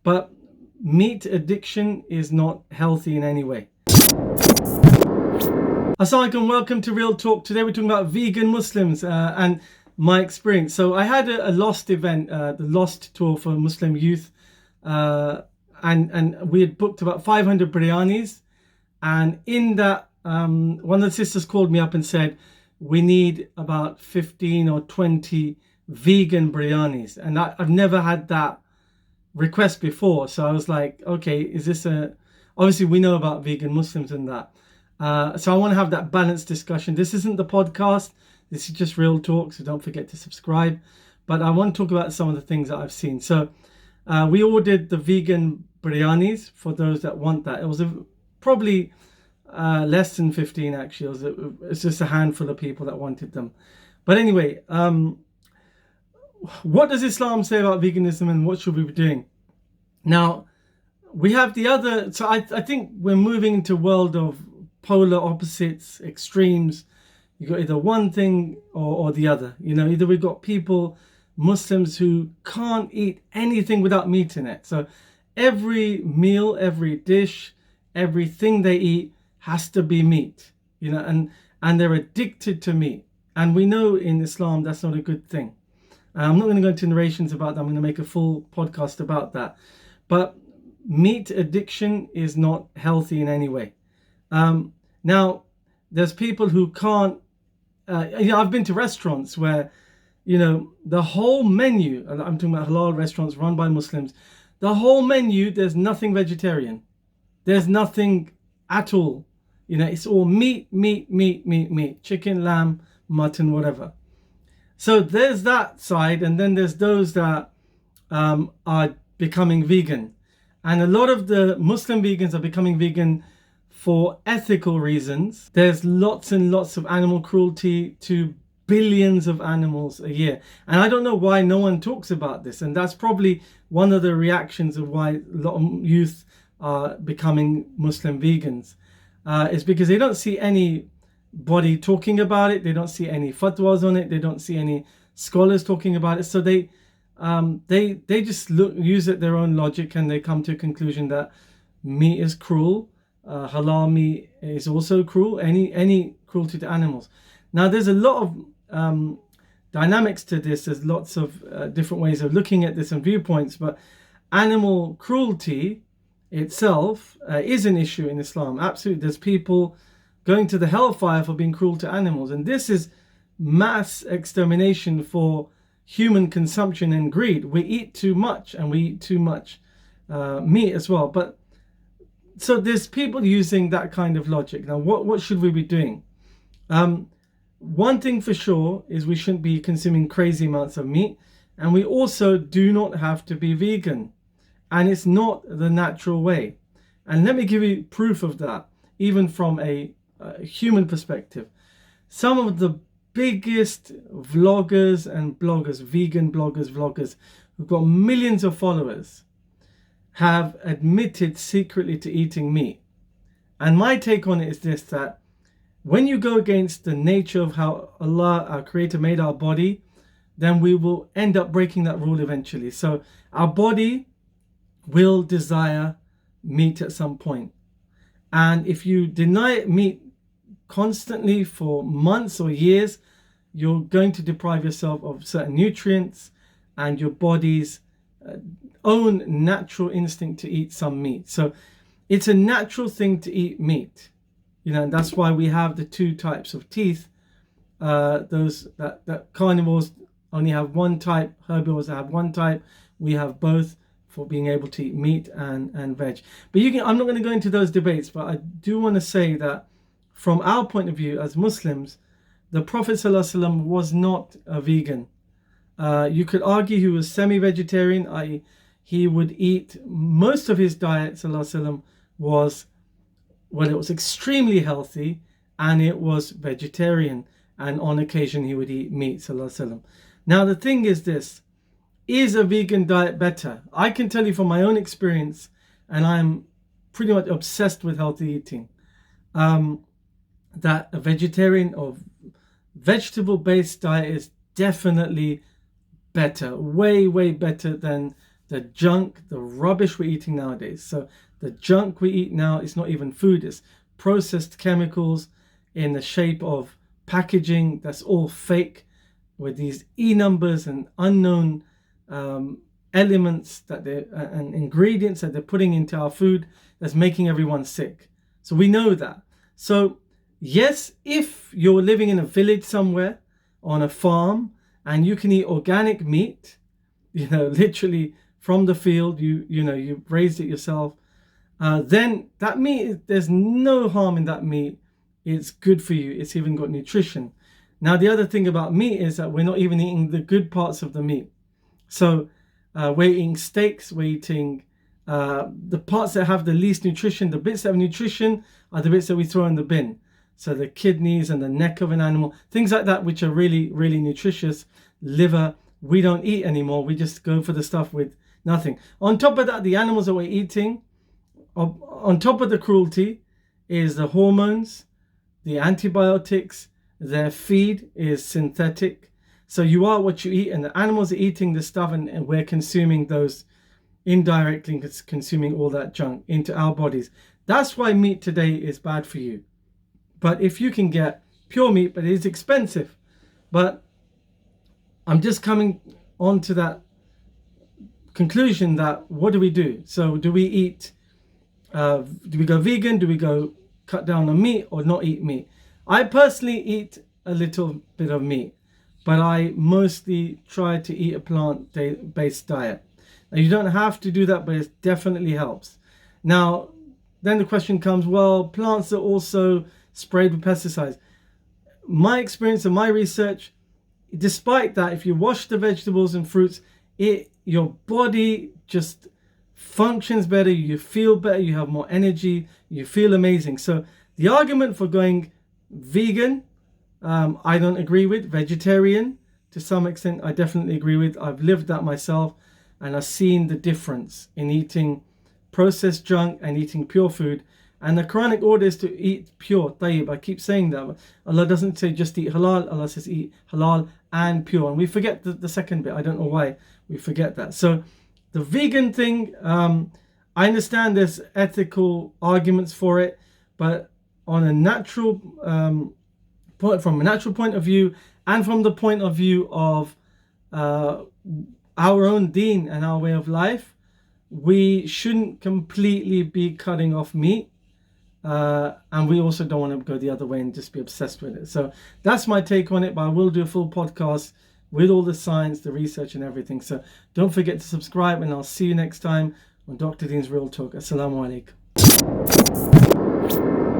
but meat addiction is not healthy in any way. Assalamu alaikum, welcome to Real Talk. Today we're talking about vegan Muslims and my experience. So I had a Lost event, the Lost tour for Muslim youth, and we had booked about 500 biryanis, and in that one of the sisters called me up and said we need about 15 or 20 vegan biryanis, and I've never had that request before. So I was like, okay, is this obviously we know about vegan Muslims and that, so I want to have that balanced discussion. This isn't the podcast, this is just Real Talk, so don't forget to subscribe. But I want to talk about some of the things that I've seen. So we ordered the vegan biryanis for those that want that. It was probably less than 15 actually. It's just a handful of people that wanted them. But anyway, what does Islam say about veganism and what should we be doing? Now, we have the other, so I think we're moving into a world of polar opposites, extremes. You got either one thing or the other. You know, either we've got people, Muslims, who can't eat anything without meat in it. So every meal, every dish, everything they eat has to be meat, you know, and they're addicted to meat. And we know in Islam that's not a good thing. I'm not going to go into narrations about that. I'm going to make a full podcast about that. But meat addiction is not healthy in any way. Now, there's people who can't, I've been to restaurants where, you know, the whole menu, and I'm talking about halal restaurants run by Muslims, the whole menu, there's nothing vegetarian. There's nothing at all. You know, it's all meat, chicken, lamb, mutton, whatever. So there's that side, and then there's those that are becoming vegan. And a lot of the Muslim vegans are becoming vegan for ethical reasons. There's lots and lots of animal cruelty to billions of animals a year. And I don't know why no one talks about this. And that's probably one of the reactions of why a lot of youth are becoming Muslim vegans, is because they don't see anybody talking about it. They don't see any fatwas on it. They don't see any scholars talking about it. So they just use it their own logic, and they come to a conclusion that meat is cruel. Halal meat is also cruel. Any cruelty to animals. Now there's a lot of dynamics to this. There's lots of different ways of looking at this and viewpoints, but animal cruelty itself is an issue in Islam. Absolutely, there's people going to the hellfire for being cruel to animals, and this is mass extermination for human consumption and greed. We eat too much, and we eat too much meat as well. But so there's people using that kind of logic. Now, what should we be doing? One thing for sure is we shouldn't be consuming crazy amounts of meat, and we also do not have to be vegan, and it's not the natural way. And let me give you proof of that, even from a human perspective. Some of the biggest vloggers and bloggers, vegan bloggers, vloggers, who've got millions of followers, have admitted secretly to eating meat. And my take on it is this, that when you go against the nature of how Allah, our creator, made our body, then we will end up breaking that rule eventually. So our body will desire meat at some point. And if you deny meat constantly for months or years, you're going to deprive yourself of certain nutrients and your body's own natural instinct to eat some meat. So it's a natural thing to eat meat, you know, and that's why we have the two types of teeth. Those that carnivores only have one type, herbivores have one type. We have both for being able to eat meat and veg. But I'm not going to go into those debates, but I do want to say that from our point of view as Muslims, the Prophet ﷺ was not a vegan. You could argue he was semi-vegetarian, i.e. he would eat, most of his diet ﷺ was, well, it was extremely healthy, and it was vegetarian, and on occasion he would eat meat ﷺ. Now the thing is this, is a vegan diet better? I can tell you from my own experience, and I'm pretty much obsessed with healthy eating, that a vegetarian or vegetable-based diet is definitely better, way better than the junk, the rubbish we're eating nowadays. So the junk we eat now is not even food, it's processed chemicals in the shape of packaging that's all fake, with these E numbers and unknown elements that and ingredients that they're putting into our food that's making everyone sick. So we know that. So yes, if you're living in a village somewhere on a farm and you can eat organic meat, literally from the field, you raised it yourself, then that meat, there's no harm in that meat. It's good for you. It's even got nutrition. Now, the other thing about meat is that we're not even eating the good parts of the meat. So we're eating steaks, we're eating the parts that have the least nutrition. The bits that have nutrition are the bits that we throw in the bin. So the kidneys and the neck of an animal, things like that, which are really, really nutritious. Liver, we don't eat anymore. We just go for the stuff with nothing. On top of that, the animals that we're eating, on top of the cruelty, is the hormones, the antibiotics, their feed is synthetic. So you are what you eat, and the animals are eating the stuff, and we're consuming those indirectly, consuming all that junk into our bodies. That's why meat today is bad for you. But if you can get pure meat, but it is expensive. But I'm just coming on to that conclusion that what do we do? So do we eat, do we go vegan? Do we go cut down on meat or not eat meat? I personally eat a little bit of meat, but I mostly try to eat a plant-based diet. Now, you don't have to do that, but it definitely helps. Now, then the question comes, well, plants are also sprayed with pesticides. My experience and my research, despite that, if you wash the vegetables and fruits, your body just functions better, you feel better, you have more energy, you feel amazing. So the argument for going vegan, I don't agree with. Vegetarian, to some extent, I definitely agree with. I've lived that myself, and I've seen the difference in eating processed junk and eating pure food. And the Quranic order is to eat pure, tayyib. I keep saying that. Allah doesn't say just eat halal. Allah says eat halal and pure. And we forget the second bit. I don't know why we forget that. So the vegan thing, I understand there's ethical arguments for it, but on a natural from a natural point of view, and from the point of view of our own deen and our way of life, we shouldn't completely be cutting off meat. And we also don't want to go the other way and just be obsessed with it. So that's my take on it, but I will do a full podcast with all the science, the research and everything. So don't forget to subscribe, and I'll see you next time on Dr. Dean's Real Talk. Assalamu alaikum.